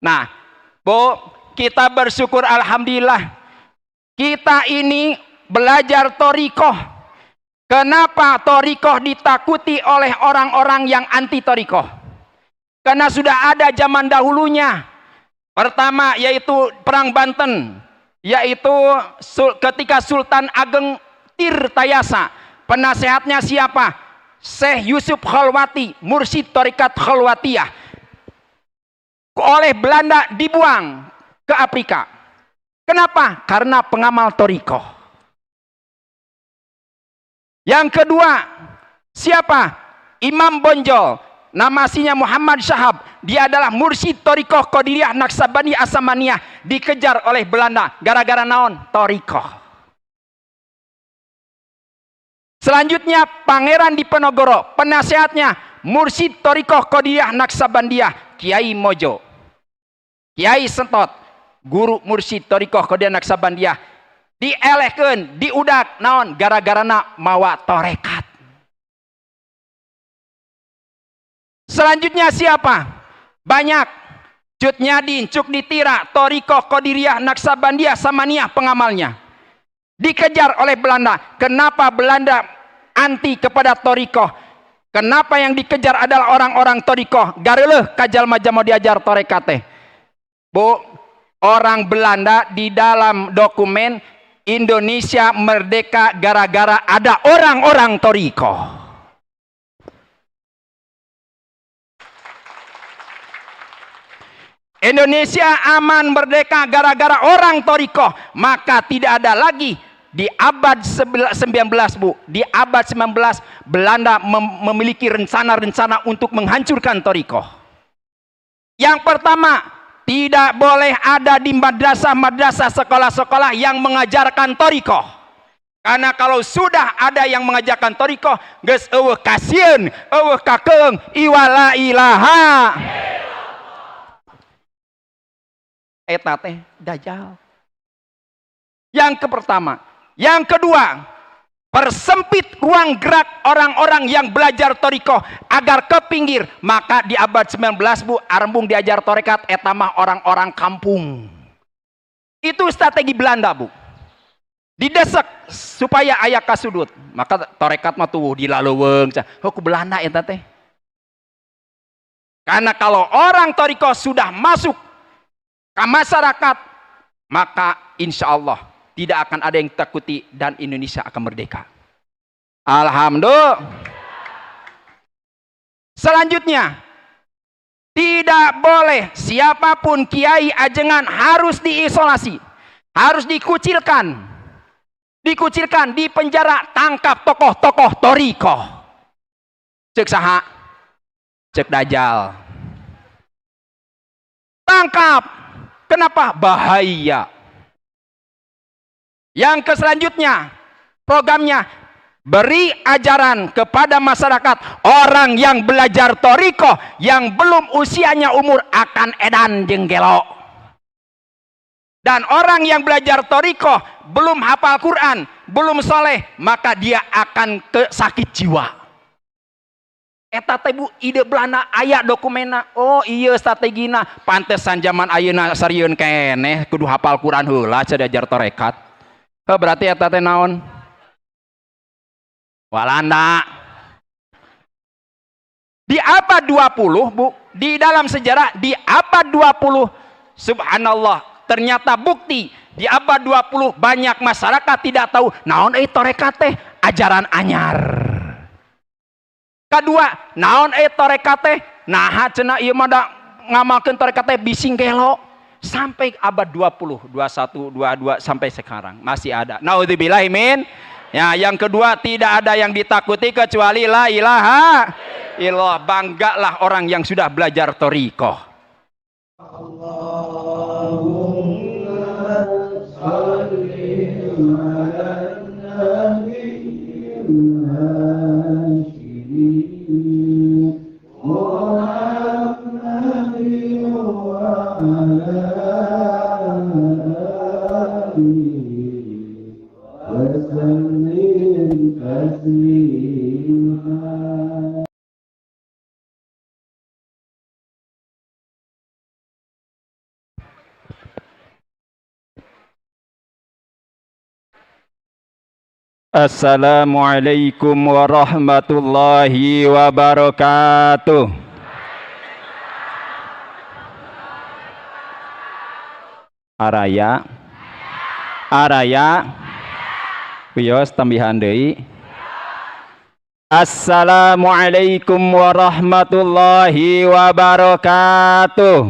Nah, Bu, kita bersyukur alhamdulillah. Kita ini belajar thariqah. Kenapa thariqah ditakuti oleh orang-orang yang anti thariqah? Karena sudah ada zaman dahulunya. Pertama yaitu Perang Banten, yaitu ketika Sultan Ageng Tirtayasa. Penasehatnya siapa? Syekh Yusuf Khalwati, mursyid thariqat Khalwatiyah. Oleh Belanda dibuang ke Afrika. Kenapa? Karena pengamal thariqah. Yang kedua, siapa? Imam Bonjol. Nama aslinya Muhammad Syahab. Dia adalah mursyid thariqah Qadiriyah Naksabandi Asamaniyah. Dikejar oleh Belanda. Gara-gara naon? Thariqah. Selanjutnya Pangeran Diponegoro, penasehatnya mursyid thariqah Qadiriyah Naksabandiyah Kiai Mojo. Kiai Sentot, guru mursyid thariqah Qadiriyah Naksabandiyah, dielehkeun, diudak naon gara-garana mawa torekat. Selanjutnya siapa? Banyak. Cut Nyadin, Cuk Ditira, thariqah Qadiriyah Naksabandiyah Samaniyah pengamalnya. Dikejar oleh Belanda. Kenapa Belanda anti kepada thariqah? Kenapa yang dikejar adalah orang-orang thariqah? Gareleuh kajal maja mau diajar tarekat teh. Bu, orang Belanda di dalam dokumen Indonesia merdeka gara-gara ada orang-orang thariqah. Indonesia aman merdeka gara-gara orang thariqah. Maka tidak ada lagi di abad 19, Bu, di abad 19 Belanda memiliki rencana-rencana untuk menghancurkan thariqah. Yang pertama, tidak boleh ada di madrasah-madrasah sekolah-sekolah yang mengajarkan thariqah. Karena kalau sudah ada yang mengajarkan thariqah, geus eueuh kasieun, eueuh kakeung, iwala ilaha. Eta teh dajjal. Yang pertama. Yang kedua, persempit ruang gerak orang-orang yang belajar thariqah agar ke pinggir. Maka di abad 19, Bu, arembung diajar tarekat eta mah orang-orang kampung. Itu strategi Belanda, Bu. Didesak supaya aya kasudut. Maka tarekat mah tuh dilaleuweung. Ku Belanda eta teh. Karena kalau orang thariqah sudah masuk ke masyarakat, maka insya Allah tidak akan ada yang takuti dan Indonesia akan merdeka. Alhamdulillah. Selanjutnya, tidak boleh siapapun kiai ajengan harus diisolasi, harus dikucilkan, dipenjara, tangkap tokoh-tokoh thariqah. Cek saha? Cek dajjal. Tangkap. Kenapa? Bahaya. Yang selanjutnya, programnya beri ajaran kepada masyarakat orang yang belajar thariqah yang belum usianya umur akan edan jeung gelo. Dan orang yang belajar thariqah belum hafal Quran, belum soleh, maka dia akan sakit jiwa. Eta teh, Bu, ide Belanda aya dokumena. Oh iya strategina. Pantesan zaman ayeuna sarieun keneh kudu hafal Quran heula ca diajar tarekat. Berarti eta teh naon? Walanda. Di abad 20, Bu, di dalam sejarah di abad 20, subhanallah, ternyata bukti di abad 20 banyak masyarakat tidak tahu naon tarekat teh ajaran anyar. Kedua, naon tarekat teh naha cenah ieu mah da ngamalkeun tarekat teh bising gelo. Sampai abad 20, 21, 22 sampai sekarang masih ada. Naudzubillah min. Ya, yang kedua, tidak ada yang ditakuti kecuali la ilaha illallah. Banggalah orang yang sudah belajar thariqah. Allahumma shalli ala nabiyyina Muhammadin wa ala وسلم تسليما Assalamualaikum warahmatullahi wabarakatuh. Araya Wios tambihan deui. Assalamualaikum warahmatullahi wabarakatuh.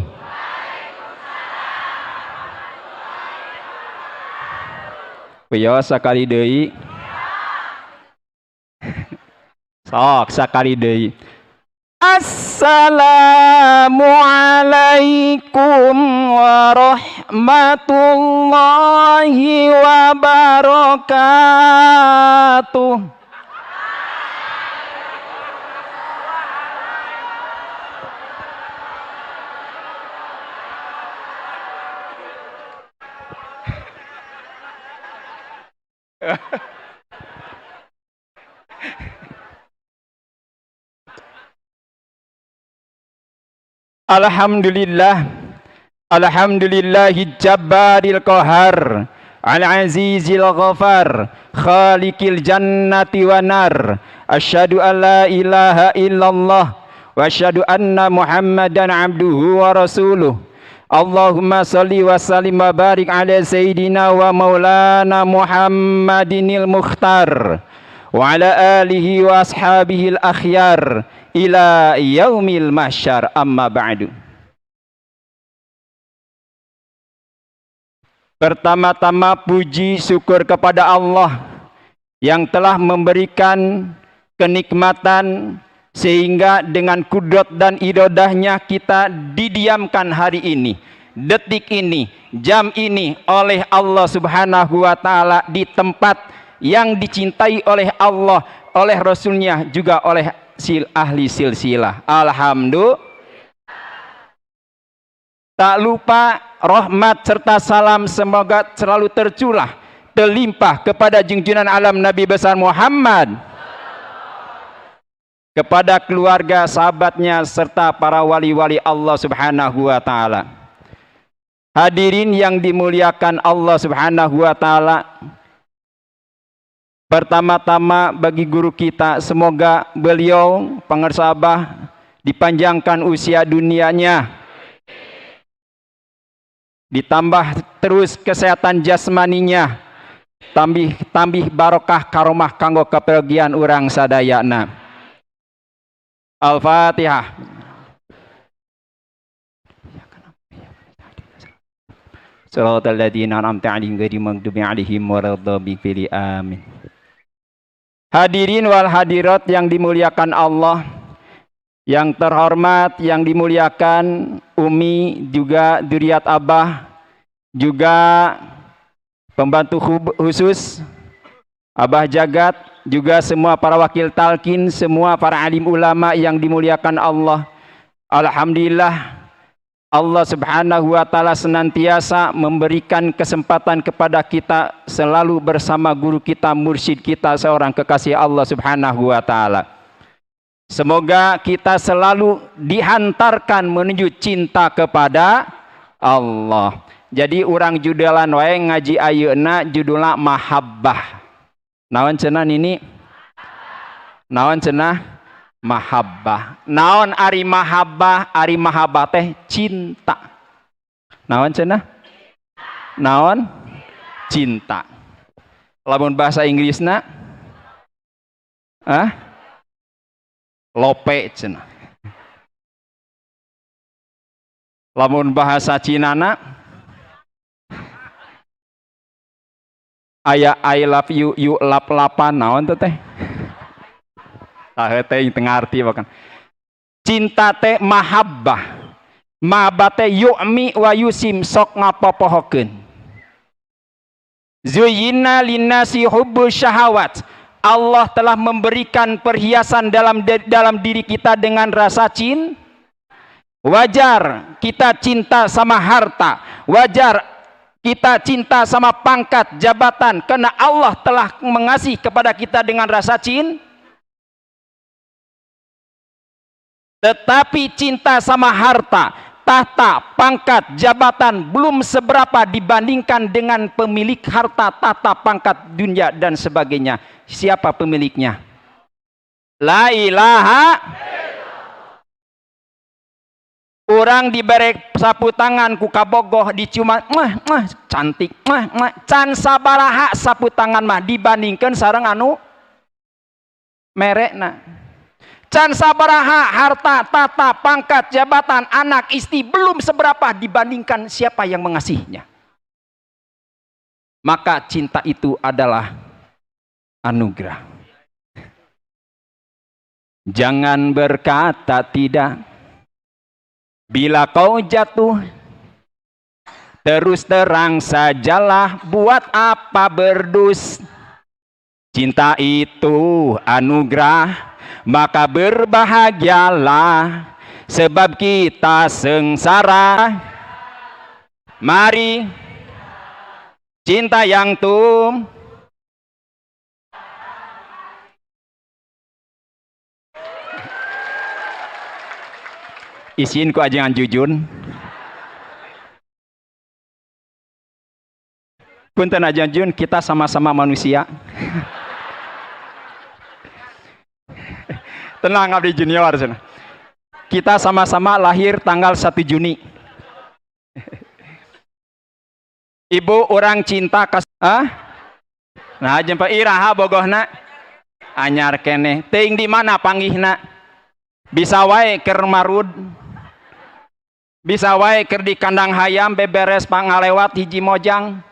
Wios sakali deui. Sok sakali deui. Assalamualaikum warahmatullahi wabarakatuh. Alhamdulillahil jabbaril qahar, al-azizil ghafar, khaliqil jannati wa nar. Asyhadu an la ilaha illallah wa asyhadu anna Muhammadan abduhu wa rasuluh. Allahumma salli wa sallim wa barik ala sayyidina wa maulana Muhammadinil mukhtar wa ala alihi wa ashabihil akhyar ila yaumil mahsyar, amma ba'du. Pertama-tama puji syukur kepada Allah yang telah memberikan kenikmatan sehingga dengan kudrat dan iradahnya kita didiamkan hari ini, detik ini, jam ini oleh Allah Subhanahu wa ta'ala di tempat yang dicintai oleh Allah, oleh Rasulnya, juga oleh ahli silsilah. Alhamdulillah. Tak lupa rahmat serta salam semoga selalu tercurah, terlimpah kepada junjungan alam Nabi besar Muhammad, kepada keluarga, sahabatnya, serta para wali-wali Allah Subhanahu wa ta'ala. Hadirin yang dimuliakan Allah Subhanahu wa ta'ala, pertama-tama bagi guru kita, semoga beliau pengersabah dipanjangkan usia dunianya, ditambah terus kesehatan jasmaninya, tambih barokah karomah kanggo kepergian urang sadayana. Al-Fatihah. Shiratal ladzina an'amta 'alaihim ghairil maghdubi 'alaihim waladdallin. Amin. Hadirin wal hadirat yang dimuliakan Allah, yang terhormat, yang dimuliakan Umi, juga Duriat Abah, juga pembantu khusus Abah Jagat, juga semua para wakil talqin, semua para alim ulama yang dimuliakan Allah. Alhamdulillah, Allah Subhanahu wa ta'ala senantiasa memberikan kesempatan kepada kita selalu bersama guru kita, mursyid kita, seorang kekasih Allah Subhanahu wa ta'ala. Semoga kita selalu dihantarkan menuju cinta kepada Allah. Jadi orang judalan wae ngaji ayeuna judulna mahabbah. Naon cenah ini? Naon cenah? Mahabbah. Naon ari mahabbah? Ari mahabbah teh cinta. Naon cenah? Naon? Cinta. Lamun bahasa Inggrisna? Lope cenah. Lamun bahasa Cinana? Aya I love you, you lap-lapan, naon teh? Tah teh teu ngarti bahkan. Cinta teh mahabbah. Mahabbah teh yu'mi wa yusim, sok ngapopohokeun. Zuyyina linnasi hubbu syahawat. Allah telah memberikan perhiasan dalam diri kita dengan rasa cinta. Wajar kita cinta sama harta. Wajar kita cinta sama pangkat, jabatan, karena Allah telah mengasihi kepada kita dengan rasa cinta. Tetapi cinta sama harta, tahta, pangkat, jabatan belum seberapa dibandingkan dengan pemilik harta, tahta, pangkat, dunia dan sebagainya. Siapa pemiliknya? La ilaha. Orang diberi sapu tangan ku kabogoh diciuman, cantik, can sabaraha sapu tangan mah dibandingkan sareng anu merekna. Can sabaraha harta, tahta, pangkat, jabatan, anak, istri belum seberapa dibandingkan siapa yang mengasihinya. Maka cinta itu adalah anugerah. Jangan berkata tidak bila kau jatuh, terus terang sajalah, buat apa berdus. Cinta itu anugerah, maka berbahagialah, sebab kita sengsara. Mari cinta yang isin ku ajangan jujun. Punten ajangan jujun, kita sama-sama manusia. Tenang abdi junior sana. Kita sama-sama lahir tanggal 1 Juni. Ibu orang cinta nah jempa iraha bogohna anyar kene teuing di mana panggihna, bisa wae keur marud, bisa wae keur di kandang hayam beberes pangalewat hiji mojang.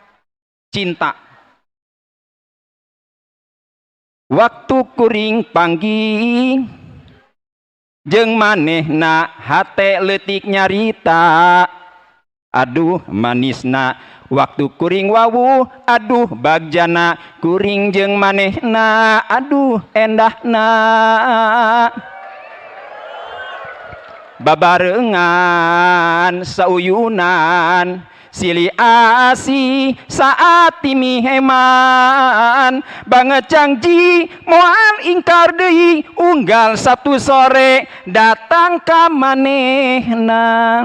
Cinta waktu kuring panggih jeung manehna hate leutik nyarita, aduh manisna waktu kuring wawu, aduh bagjana kuring jeung manehna, aduh endahna babarengan sauyunan silih asih saat timiheman banget janji moal ingkar deui unggal Sabtu sore datang ka manehna.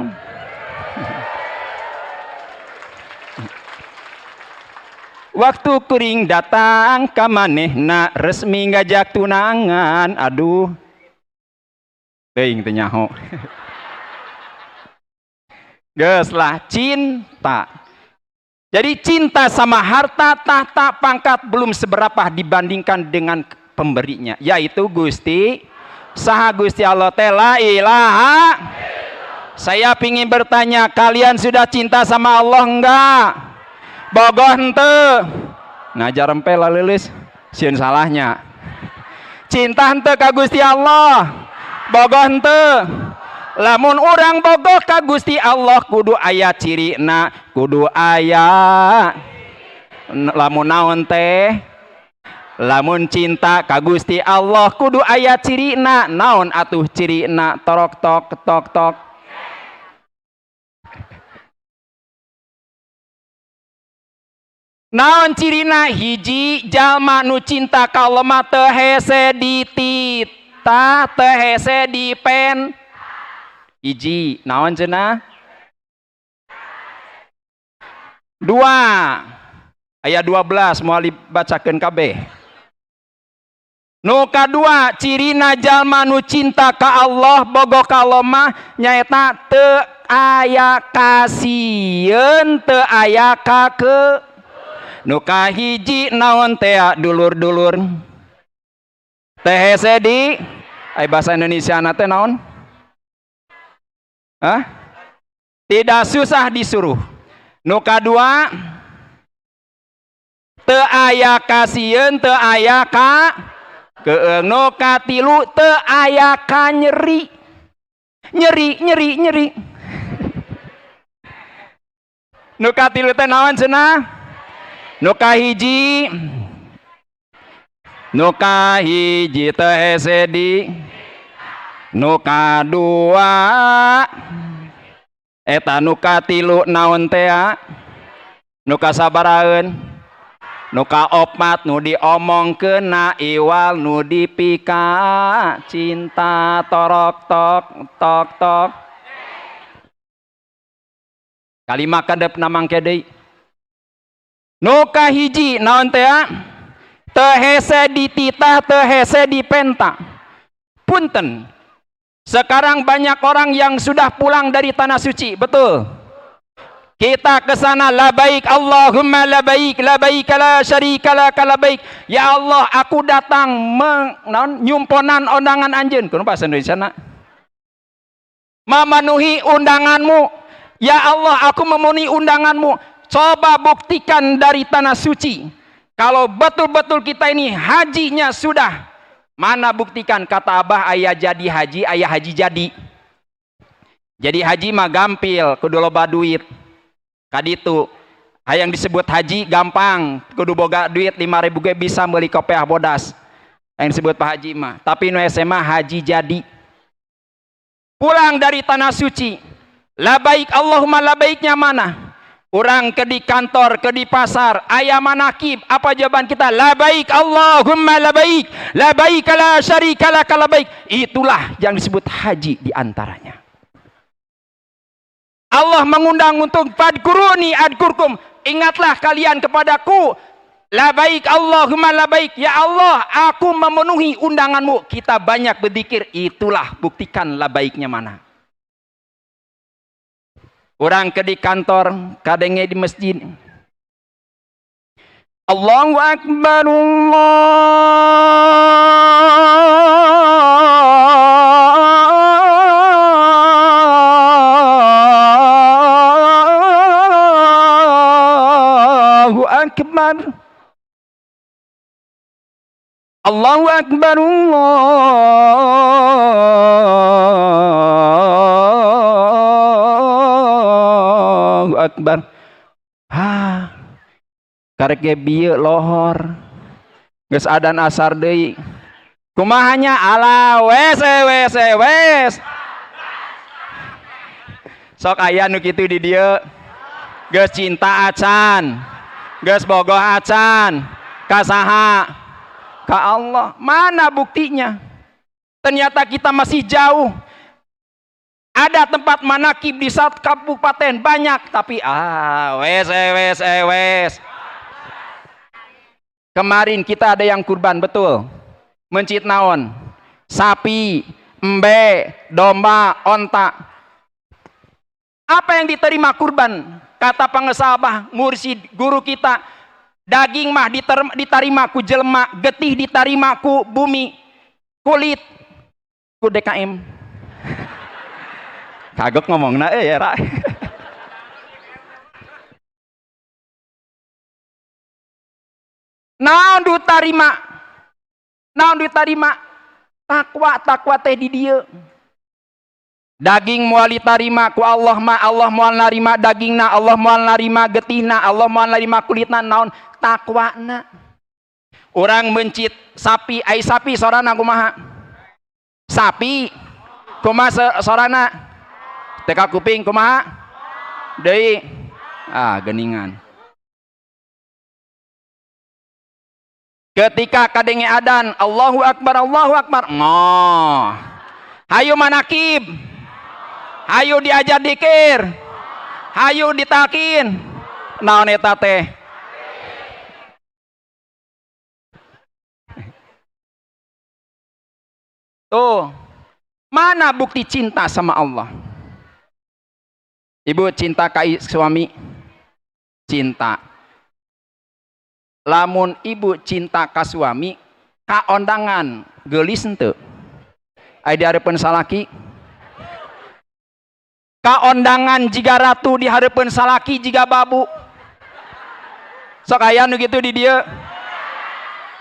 Waktu kuring datang ka manehna resmi ngajak tunangan, aduh teuing teu nyaho. Geus lah cinta. Jadi cinta sama harta, tahta, pangkat belum seberapa dibandingkan dengan pemberinya, yaitu Gusti saha Gusti Allah teh la ilaha. Saya pingin bertanya, kalian sudah cinta sama Allah enggak? Bogoh henteu. Ngajar empe leuleus sieun salahnya. Cinta henteu ka Gusti Allah. Bogoh henteu. Lamun orang bogoh ka Gusti Allah kudu aya cirina, kudu aya lamun naon teh, lamun cinta ka Gusti Allah kudu aya cirina. Naon atuh cirina? Torok tok tok tok. Naon cirina? Hiji, jalma nu cinta ka Allah mah teu hese dititah, teu hese dipen. Hiji, naon cenah? 2 ayat 12 moal dibacakeun kabeh. Nu kadua, cirina jalma nu cinta ka Allah, bogoh ka Allah mah nyaeta teu aya kasieun, teu aya kake. Nu kahiji naon teh dulur-dulur? Teh hese di bahasa Indonesia na teh naon? Hah? Tidak susah disuruh. Nu kadua teu aya kasieun, teu aya ka keung. Nu katilu teu aya ka nyeri. Nyeri. Nu katilu teh naon cenah? Nu kahiji teu hese di. Nu kadua eta nu katilu naon teh? Nu kasabaraeun? Nu kaopat nu diomongkeun na iwal nu dipika cinta torok tok tok tok. kalimat kadep namang kedai nuka hiji naon teh teu hese dititah teu hese dipenta. Punten, sekarang banyak orang yang sudah pulang dari tanah suci, betul? Kita ke sana, labaik Allahumma labaik, labaik la syarika lak labaik. Ya Allah, aku datang nyumponan undangan anjeun. Kunaon bahasa Indonesia na? Memenuhi undanganmu. Ya Allah, aku memenuhi undanganmu. Coba buktikan dari tanah suci. Kalau betul-betul kita ini hajinya sudah. Mana buktikan, kata Abah, ayah jadi haji, ayah haji jadi. Jadi haji mah gampil, kudu loba duit. Kaditu hayang disebut haji gampang, kudu boga duit 5.000 ge bisa meuli kopiah bodas. Yang disebut Pak Haji mah. Tapi nu SMA haji jadi. Pulang dari tanah suci, labaik Allahumma labaiknya mana? Orang ke di kantor, ke di pasar, ayah manakib, apa jawaban kita? Labaik Allahumma labaik, labaik la syarika lak labaik. Itulah yang disebut haji diantaranya. Allah mengundang untuk fadkuruni adkurkum, ingatlah kalian kepadaku. Labaik Allahumma labaik, ya Allah aku memenuhi undanganmu. Kita banyak berzikir, itulah buktikan labaiknya mana. Orang ke di kantor, kadangnya di masjid, Allahu Akbar, Allahu Akbar, Allahu Akbar, Allahu Akbar. Karek ge bieu lohor. Geus adan asar deui. Kumahanya ala wes. Sok aya nu kitu di dieu. Geus cinta acan. Geus bogoh acan. Ka saha? Ka Allah. Mana buktinya? Ternyata kita masih jauh. Ada tempat manakib di satu kabupaten banyak, tapi wes. Kemarin kita ada yang kurban, betul? Mencit naon? Sapi, embe, domba, onta. Apa yang diterima kurban? Kata pengesabah, mursyid, guru kita, daging mah diterima ku jelma, getih diterima ku bumi, kulit ku DKM. Kagok ngomongna ya Ra. Naon ditarima takwa teh di dieu. Daging moal ditarima ku Allah mah, Allah moal narima dagingna, Allah moal narima getihna, Allah moal narima kulitna, naon takwana. Orang mencit sapi, ai sapi sorana kumaha? Sapi kumaha sorana? Teka kuping kumaha? Deui geningan. Ketika kadenge adan, Allahu Akbar, Allahu Akbar. Ngoh. Hayu manakib. Hayu diajar dikir. Hayu ditalkin. Naon eta teh? Tuh. Mana bukti cinta sama Allah? Ibu cinta ka suami? Cinta. Lamun ibu cinta ka suami, ka ondangan geulis henteu? Ai di hareupeun salaki? Ka ondangan jiga ratu di hareupeun salaki jiga babu. Sok aya nu kitu di dieu.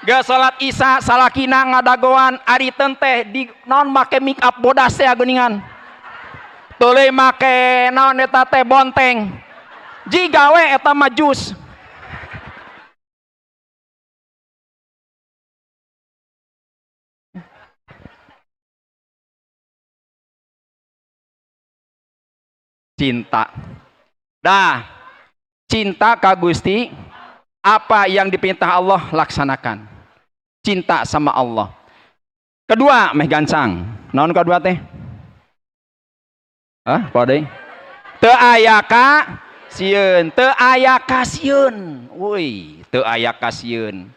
Geus salat Isya salakina ngadagoan ari teh di naon make make up bodas teh geuningan. Tuluy make naon eta teh bonteng. Jiga we eta mah jus. Cinta. Dah, cinta ka Gusti, apa yang diperintah Allah laksanakan. Cinta sama Allah. Kedua, meh gancang. Naon kedua teh? Podei. Teu aya ka Sieun teu aya kasieun. Woi, teu aya kasieun.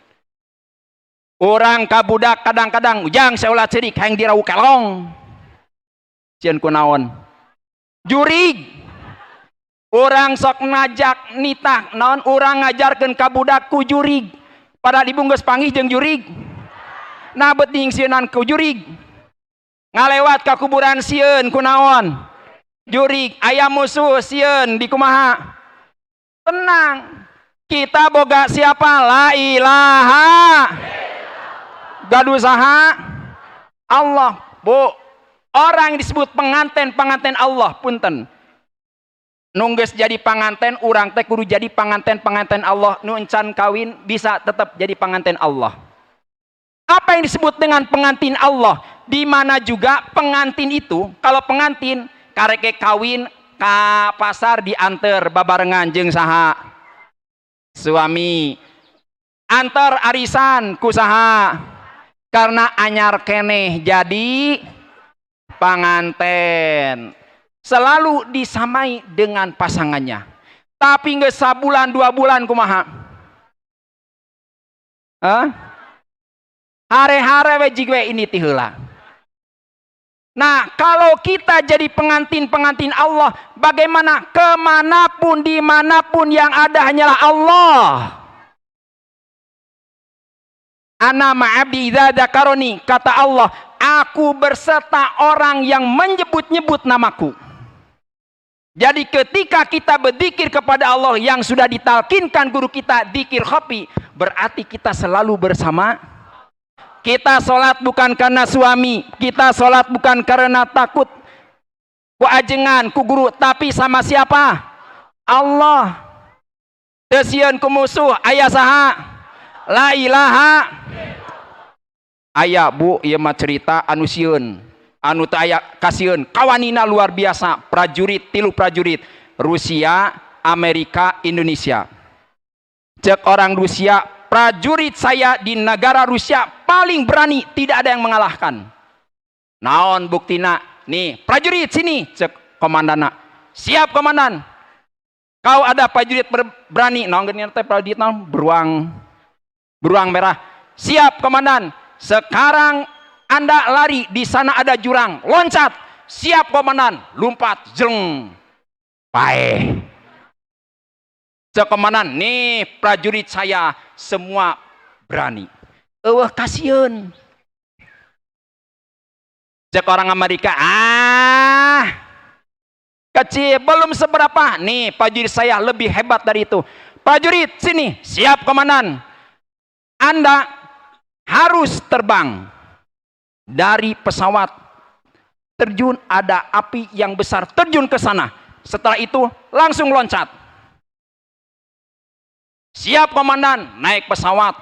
Orang kabudak kadang-kadang ujang seolah cerik hayang dirau kelong. Cieun kunaon? Jurig. Orang sok ngajak nitah naon urang ngajarkeun ka budak ku jurig. Pada dibungkus panggih jeung jurig. Nah beting sieunan ku jurig. Ngalewat ka kuburan sieun kunaon? Jurig. Aya musuh sieun di kumaha? Tenang. Kita boga siapa? La ilaha. Gaduh saha? Allah. Bu, orang yang disebut pengantin Allah punten. Nungges jadi panganten urang teh kudu jadi panganten Allah nu encan kawin bisa tetap jadi panganten Allah. Apa yang disebut dengan pengantin Allah? Di mana juga pengantin itu kalau pengantin kareke kawin ka pasar diantar babarengan jeung saha? Suami. Antar arisan ku saha? Karena anyar keneh jadi panganten. Selalu disamai dengan pasangannya. Tapi nggak sabulan 2 bulan kumaha? Hare-hare wejig we ini tiheula. Nah, kalau kita jadi pengantin Allah, bagaimana? Kemanapun, dimanapun yang ada hanyalah Allah. Ana ma'abdi idza dzakaroni, kata Allah, aku berserta orang yang menyebut-nyebut namaku. Jadi ketika kita berzikir kepada Allah yang sudah ditalkinkan guru kita dzikir khafi, berarti kita selalu bersama. Kita sholat bukan karena suami, kita sholat bukan karena takut ku ajengan ku guru, tapi sama siapa? Allah. Desieun ku musuh aya saha? La ilaha. Aya bu ieu mah cerita anu sieun. Anu teu aya kasieun, kawanina luar biasa, prajurit 3 prajurit Rusia, Amerika, Indonesia. Cek orang Rusia, prajurit saya di negara Rusia paling berani, tidak ada yang mengalahkan. Naon buktina? Nih, prajurit sini, cek komandana. Siap komandan. Kau ada prajurit berani, naon geuning teh prajurit naon? Beruang merah. Siap komandan. Sekarang Anda lari, di sana ada jurang, loncat. Siap komandan, lompat, jeng. Paeh. Cek komandan, nih prajurit saya semua berani. Eueuh kasieun. Cek orang Amerika, kecil, belum seberapa. Nih prajurit saya lebih hebat dari itu. Prajurit sini, siap komandan. Anda harus terbang. Dari pesawat terjun, ada api yang besar terjun ke sana. Setelah itu langsung loncat. Siap komandan, naik pesawat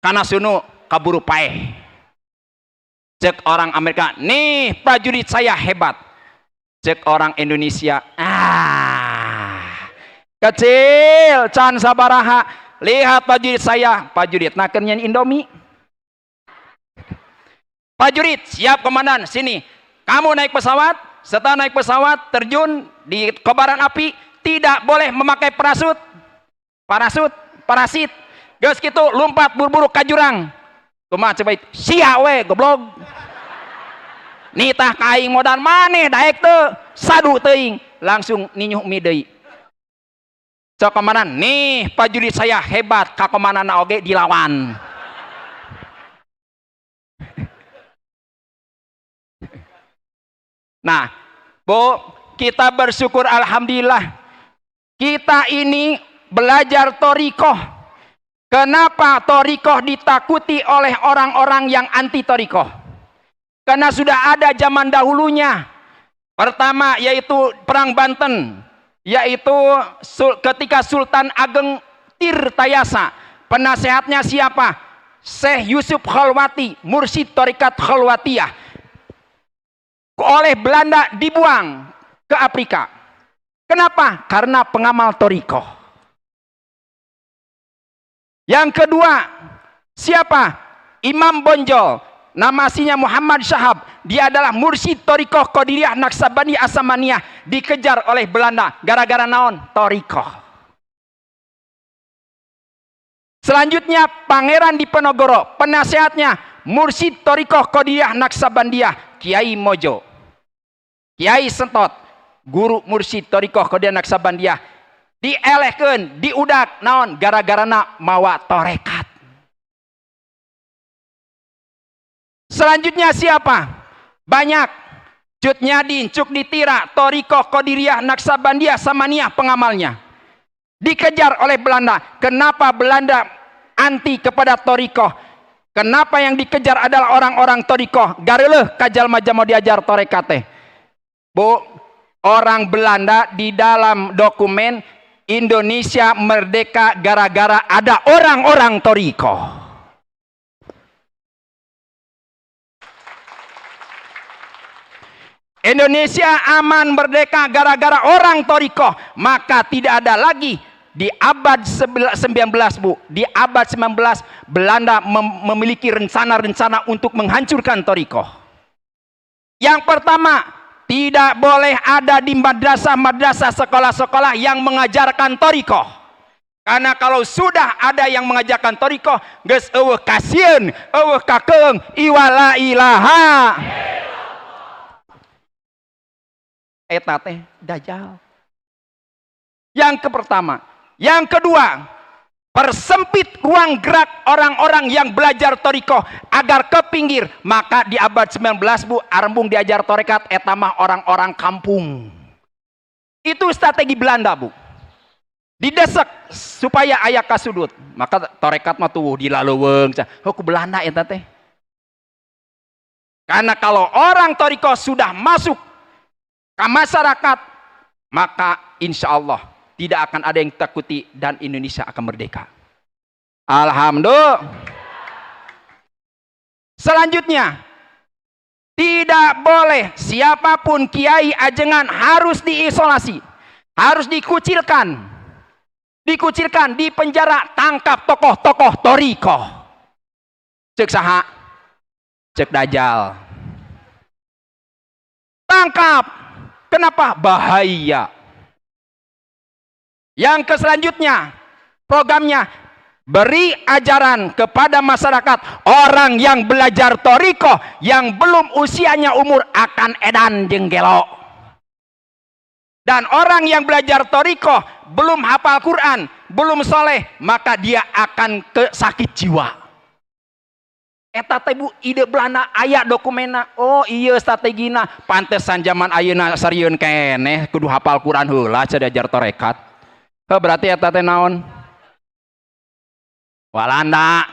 kana sunu kaburu paeh. Cek orang Amerika, nih prajurit saya hebat. Cek orang Indonesia, kecil can sabaraha. Lihat prajurit saya, prajurit nakeun nyanyi Indomie. Prajurit, siap komandan, sini. Kamu naik pesawat, setelah naik pesawat, terjun di kobaran api, tidak boleh memakai parasit. Geus kitu lompat buru-buru ka jurang. Kumaha coba itu? Sia we, goblok. Nitah ka aing modan maneh daek teu, sadu teuing, langsung ninyuh mie deui. Cok komandan, nih prajurit saya hebat, ka komandanna oge dilawan. Nah, Bu, kita bersyukur alhamdulillah. Kita ini belajar thoriqoh. Kenapa thoriqoh ditakuti oleh orang-orang yang anti thoriqoh? Karena sudah ada zaman dahulunya. Pertama yaitu Perang Banten, yaitu ketika Sultan Ageng Tirtayasa. Penasehatnya siapa? Syekh Yusuf Khalwati, mursyid thariqat Khalwatiyah. Oleh Belanda dibuang ke Afrika. Kenapa? Karena pengamal thoriqoh. Yang kedua, siapa? Imam Bonjol. nama aslinya Muhammad Syahab. Dia adalah mursyid Thariqah Qadiriyah Naqsabandi As-Samaniyah, dikejar oleh Belanda gara-gara naon? Thariqah. Selanjutnya Pangeran Diponegoro, penasehatnya mursyid Thariqah Qadiriyah Naqsabandiyah Kiai Mojo. Kiai Sentot, guru mursyid Thariqah Qadiriyah Naqsabandiyah, dielehkeun, diudak naon? Gara-garana mawa torekat. Selanjutnya siapa? Banyak. Cut Nyadin, Cuk Ditira, Thariqah Qadiriyah Naqsabandiyah Samaniyah pengamalnya. Dikejar oleh Belanda. Kenapa Belanda anti kepada Thariqah? Kenapa yang dikejar adalah orang-orang Thariqah? Gareleuh kajal majam mau diajar torekat teh. Bu, orang Belanda di dalam dokumen Indonesia merdeka gara-gara ada orang-orang Thariqah. Indonesia aman merdeka gara-gara orang Thariqah. Maka tidak ada lagi di abad 19, Bu. Di abad 19 Belanda memiliki rencana-rencana untuk menghancurkan Thariqah. Yang pertama, tidak boleh ada di madrasah-madrasah sekolah-sekolah yang mengajarkan Thariqah. Karena kalau sudah ada yang mengajarkan Thariqah, geus eueuh kasieun, eueuh kakeung, iwala ilaha. Eta teh dajjal. Yang pertama. Yang kedua, persempit ruang gerak orang-orang yang belajar Thariqah agar ke pinggir. Maka di abad 19, Bu, arembung diajar torekat, eta mah orang-orang kampung. Itu strategi Belanda, Bu. Didesak supaya aya kasudut. Maka torekat mah tuh dilaleuweung. Ku Belanda eta teh. Karena kalau orang Thariqah sudah masuk ke masyarakat, maka insya Allah tidak akan ada yang takuti dan Indonesia akan merdeka. Alhamdulillah. Selanjutnya, tidak boleh siapapun kiai ajengan harus diisolasi, harus dikucilkan, dipenjara, tangkap tokoh-tokoh Thariqah. Cek saha? Cek dajjal. Tangkap. Kenapa? Bahaya. Yang selanjutnya, programnya beri ajaran kepada masyarakat orang yang belajar Thariqah yang belum usianya umur akan edan jeung gelo. Dan orang yang belajar Thariqah belum hafal Quran, belum soleh, maka dia akan sakit jiwa. Eta teh Bu, ide Belanda aya dokumena. Oh iya strategina. Pantesan zaman ayeuna sarieun keneh kudu hafal Quran heula ca diajar torekat. Berarti eta teh naon? Walanda.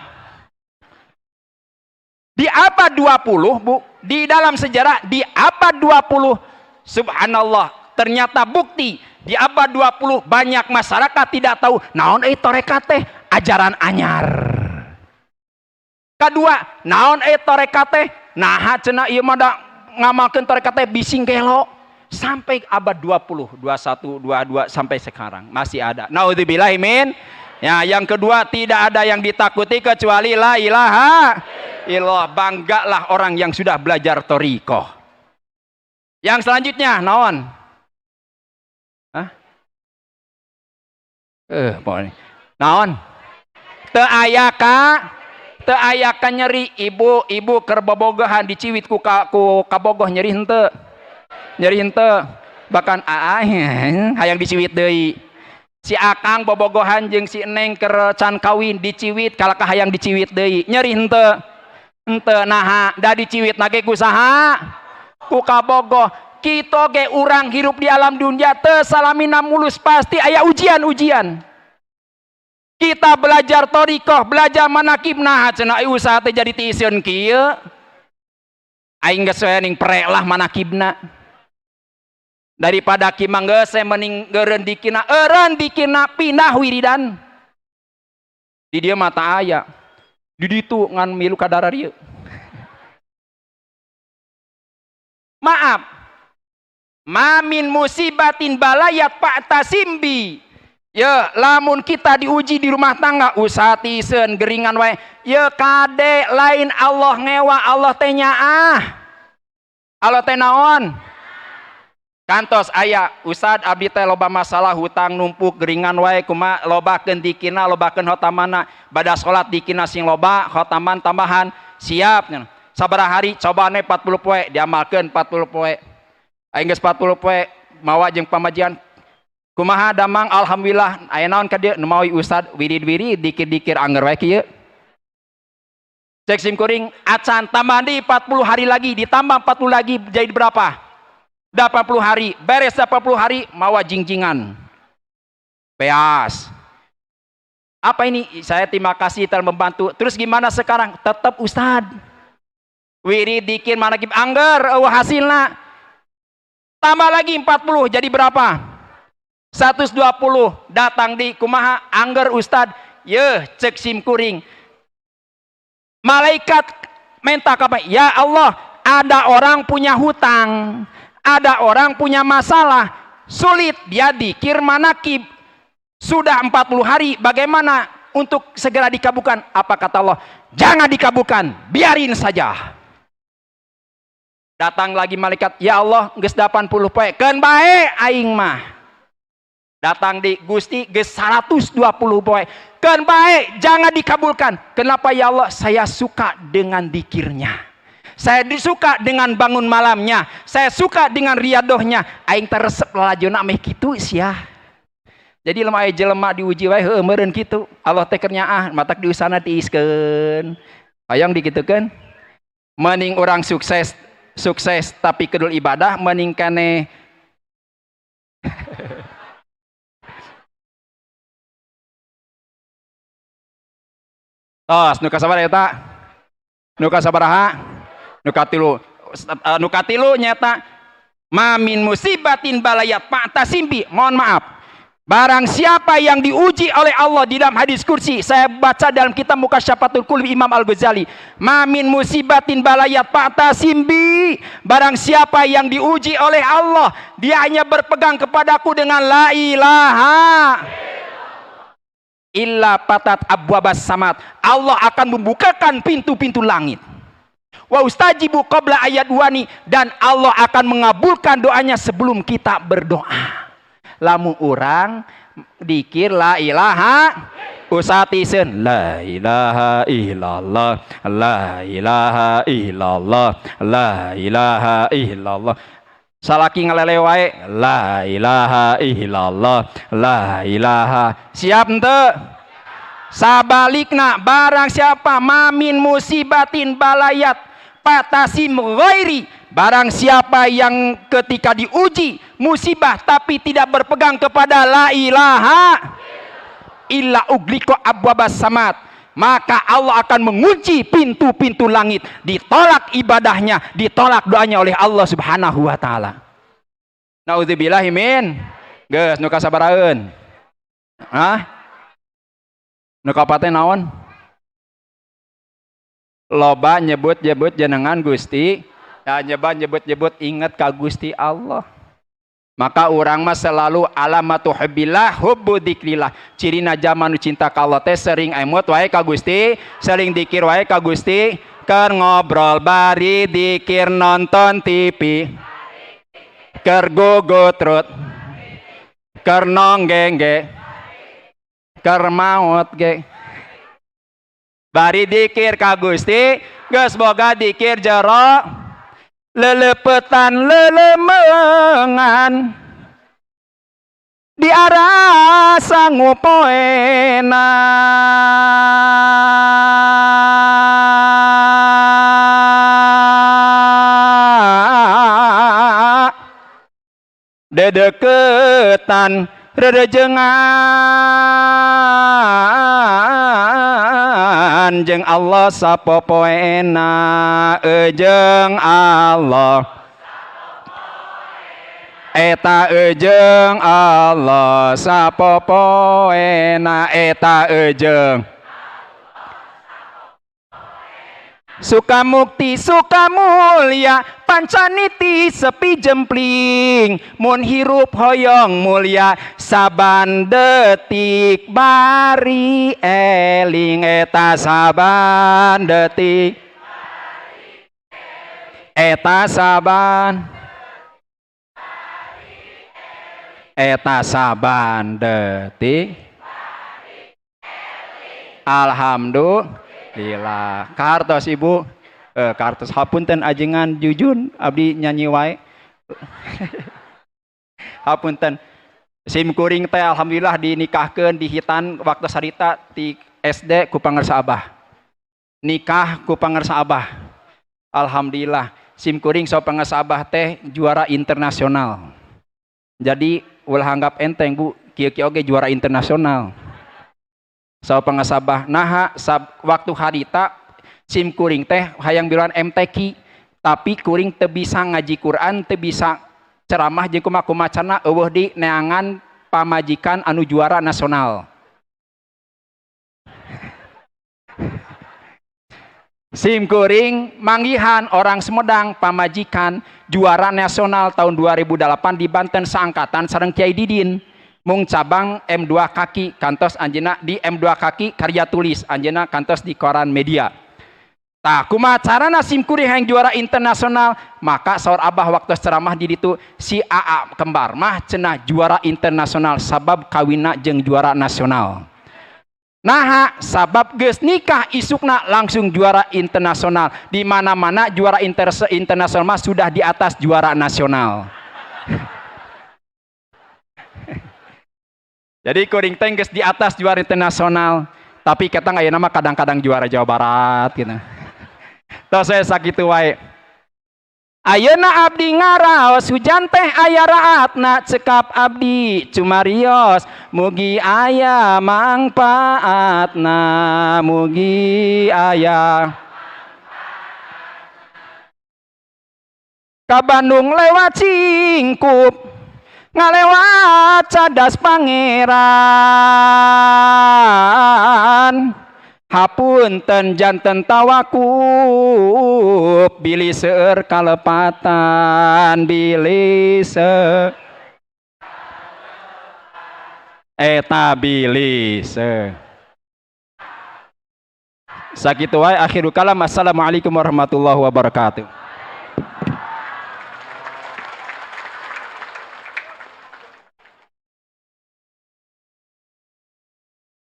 Di abad 20, Bu, di dalam sejarah di abad 20, subhanallah, ternyata bukti di abad 20 banyak masyarakat tidak tahu naon torekat teh ajaran anyar. Kedua, naon torekat teh naha cenah ieu mah da ngamalkeun torekat teh bising gelo. Sampai abad 20, 21, 22 sampai sekarang masih ada. Naudzubillah min. Ya, yang kedua, tidak ada yang ditakuti kecuali la ilaha illallah. Banggalah orang yang sudah belajar Thariqah. Yang selanjutnya naon? Hah? Naon? Teu aya ka nyeri ibu kerbobogohan diciwit ku kabogoh nyeri henteu. Bahkan hayang diciwit deui. Si Akang bobogohan jeung si Neng keur can kawin diciwit kalaka hayang diciwit deui. Nyeri henteu? Henteu. Naha da diciwit nage ku saha? Ku kabogoh. Kita ge urang hirup di alam dunia teu salamina mulus, pasti aya ujian-ujian. Kita belajar Thariqah, belajar manakib, nah cenah usaha teh jadi tiisieun kieu. Aing geus we ning pre lah manakibna. Daripada kimang geus mending geureun dikina, eureun dikina pindah wiridan. Di dieu mata aya. Di ditu ngan milu kadara dieu. Maaf. Ma min musibatin balayat fa'tasimbi. Ya, lamun kita diuji di rumah tangga, usatisen geringan wae. Ya kade lain Allah ngewa, Allah teh nyaah. Allah teh naon? Kantos aya Ustad abdi teh loba masalah hutang numpuk geringan wae kumaha lobakeun dikina lobakeun hotamana bada salat dikina sing loba hotaman tambahan siap sabaraha hari cobane 40 poe diamalkeun 40 poe aing geus 40 poe mawa jeung pamajian kumaha damang alhamdulillah aya naon ka dieu nu mawi Ustad wirid-wirid dikir-dikir anger wae kieu cek sim kuring acan tambah di 40 hari lagi ditambah 40 lagi jadi berapa 80 hari, beres 80 hari mawa jingjingan peas apa ini saya terima kasih telah membantu terus gimana sekarang tetap Ustad wirid dikir manakib angger hasilnya tambah lagi 40 jadi berapa 120 datang di kumaha angger Ustad yeuh cek sim kuring malaikat minta apa ya Allah ada orang punya hutang ada orang punya masalah sulit dia dikir manakib sudah 40 hari bagaimana untuk segera dikabulkan apa kata Allah jangan dikabulkan biarin saja datang lagi malaikat ya Allah geus 80 poe keun bae aing mah datang di Gusti geus 120 poe keun bae jangan dikabulkan kenapa ya Allah saya suka dengan dikirnya saya disuka dengan bangun malamnya saya suka dengan riadohnya aing teresep lalajona meh kitu sia jadi lemah aya jelema diuji wae heueuh meureun kitu Allah teh keur nyaah matak diusahana tiiskeun hayang dikitukeun mending orang sukses tapi kedul ibadah mending keneh tos nu kasabaraha eta nu kasabaraha nukatilu nyata mamin musibatin balayat pa'tasimbi mohon maaf barang siapa yang diuji oleh Allah di dalam hadis kursi saya baca dalam kitab Mukasyafatul Qulub Imam Al-Ghazali mamin musibatin balayat pa'tasimbi barang siapa yang diuji oleh Allah dia hanya berpegang kepadaku dengan la ilaha illa patat abwabas samad Allah akan membukakan pintu-pintu langit wa ustajibu qabla ayat wani dan Allah akan mengabulkan doanya sebelum kita berdoa lamun urang dikir la ilaha usatisen la ilaha illallah la ilaha illallah la ilaha illallah salaki ngalele wae la ilaha illallah la ilaha siap henteu sabalikna barang siapa mamin musibatin balayat patasim ghairi barang siapa yang ketika diuji musibah tapi tidak berpegang kepada la ilaha illa ugliko abwabas samad maka Allah akan mengunci pintu-pintu langit ditolak ibadahnya ditolak doanya oleh Allah subhanahu wa ta'ala naudzubillahi min geus nu kasabaraeun nu kapaten naon loba nyebut-nyebut jenengan Gusti ya nyebut inget ka Gusti Allah maka urang mah selalu alamatu hubbillah hubbu dzikrillah cirina zaman cinta ka Allah teh sering emot wae ka Gusti sering dikir wae ka Gusti keur ngobrol bari dikir nonton TV keur gugutrut keur nonggeng ge keur maot ge bari dikir ka Gusti geus boga dikir jero lelepetan lelemengan di arah sangu poena dedeketan rerejengan jeung Allah sapopoena ejeng Allah eta ejeng Allah sapopoena eta ejeng Sukamukti Sukamulya pancaniti sepi jempling mun hirup hoyong mulya saban detik bari eling eta saban detik eta saban detik alhamdulillah. Kartos ibu kartos hapunten ajengan jujun abdi nyanyi wae hapunten sim kuring teh alhamdulillah dinikahkeun di hitan waktu sarita di SD ku pangarsa abah nikah ku pangarsa abah alhamdulillah sim kuring so pangarsa abah teh juara internasional jadi ulah anggap enteng bu kieu-kieu oge juara internasional so pangarsa abah nah waktu harita sim kuring teh hayang biluan MTQ tapi kuring teu bisa ngaji Quran teu bisa ceramah jeung kumaha macana eueuh di neangan pamajikan anu juara nasional sim kuring manggihan orang Sumedang pamajikan juara nasional tahun 2008 di Banten seangkatan sareng Kiai Didin mung cabang M2 kaki kantos anjeuna di M2 kaki karya tulis anjeuna kantos di koran media. Tah kumaha carana sim kuring hayang juara internasional maka saur abah waktu ceramah di ditu si AA kembar mah cenah juara internasional sabab kawinna jeung juara nasional. Nah sabab geus nikah isukna langsung juara internasional di mana-mana juara internasional mah sudah di atas juara nasional. Jadi kuring teh geus di atas juara internasional tapi kita ayeuna mah kadang-kadang juara Jawa Barat gitu. Tos saya sakitu wae. Ayeuna abdi ngaraos hujan teh aya raatna cekap abdi cumarios mugi aya mangpaatna mugi aya ka Bandung lewat Cingkup ngalewat cadas pangeran hapunten janten tawakup bilih seueur kalepatan bilih eta bilih sakitu wae akhirul kalam assalamualaikum warahmatullahi wabarakatuh.